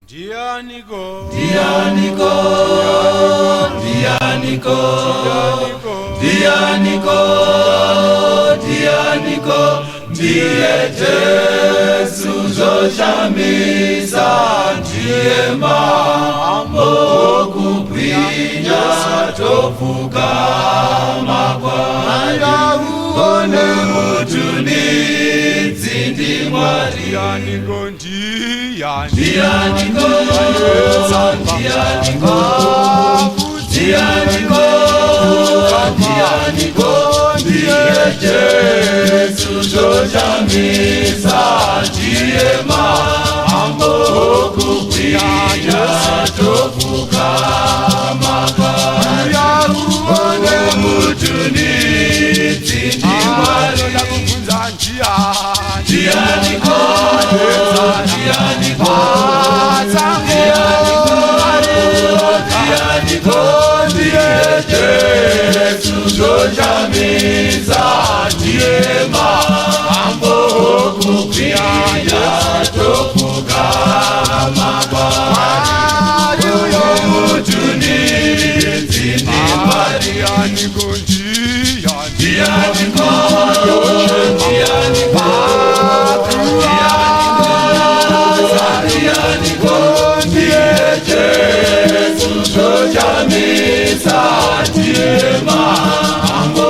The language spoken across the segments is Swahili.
Dianico, Dianico, Dianico, Dianico, Dianico, Ndiye Jesu zoshamisa, ndiye mambo kupwinya tofuka makwaya uone mutuni zindi mwari. Dianico, Dianico, Dianico, Dianico, Dianico, Ndiye Jesu zoshamisa, ndiye mambo kupwinya tofuka makwaya uone mutuni zindi mwari. Dianico, Dianico, Dianico, Ndiye Jesu zoshamisa, ndiye mambo kupwinya tofuka makwaya mutuni zindi mwari. Dianico, Dianico, Dianico, Ndiye Jesu zoshamisa, ndiye mambo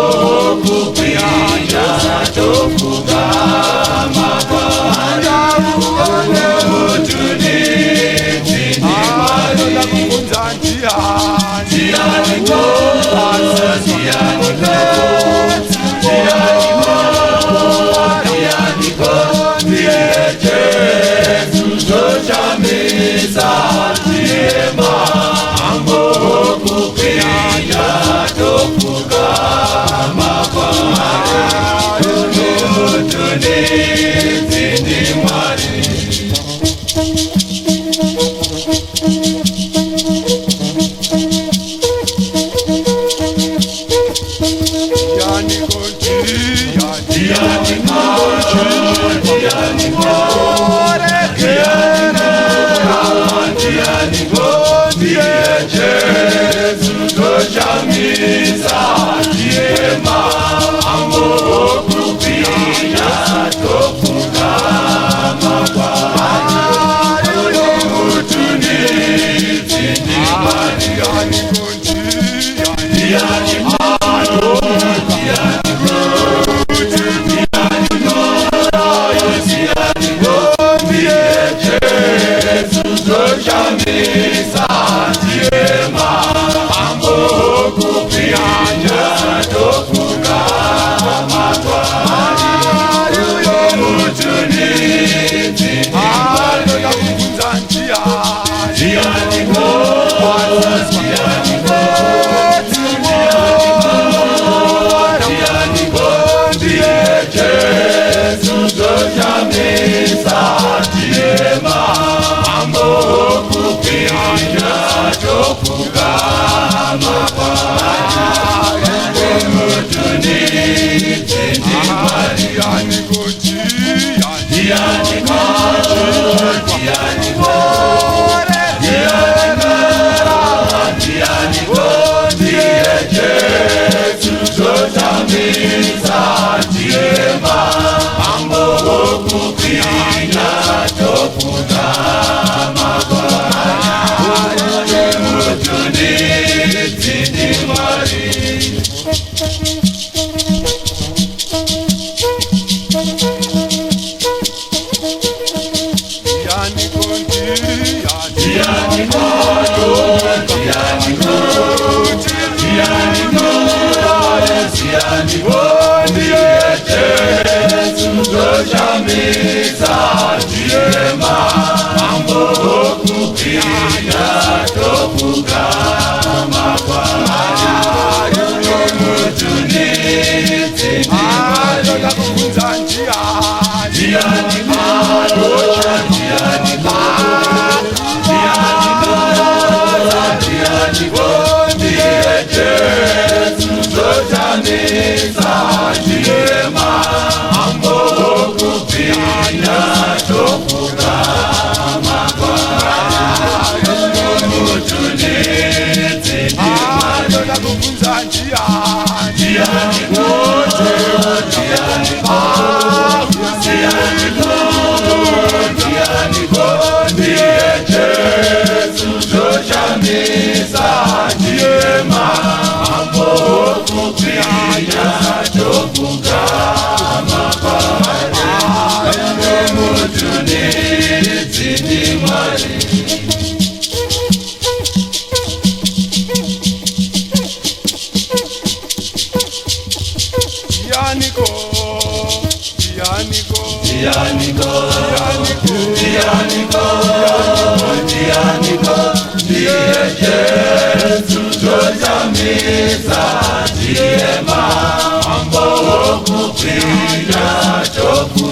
kupwinya tofuka makwaya uone mutuni zindi mwari. Dianico, Dianico, Ndiye Jesu zoshamisa, ndiye mambo kupwinya tofuka makwaya mutuni zindi mwari. Dianico, Ndiye Jesu zoshamisa, ndiye mambo kupwinya tofuka makwaya mutuni zindi mwari. Dianico, Ndiye Jesu zoshamisa, ndiye mambo kupwinya tofuka makwaya mutuni zindi mwari. Dianico, Dianico, Ndiye Jesu zoshamisa, ndiye mambo kupwinya tofuka makwaya mutuni zindi mwari. Dianico, Dianico, Dianico, Ndiye Jesu zoshamisa, ndiye mambo kupwinya tofuka makwaya mutuni zindi mwari. Dianico, Dianico, Dianico, Dianico, Ndiye Jesu zoshamisa, ndiye mambo kupwinya tofuka makwaya mutuni zindi mwari. Dianico, Dianico, ojú ní ti ní mọ́lẹ̀. Dianiko, Dianiko, Dianiko, Dianiko, Dianiko, Diẹ Jésù tó já mi sá, diẹ máa ń bọ̀ òkú pìlà tó kú.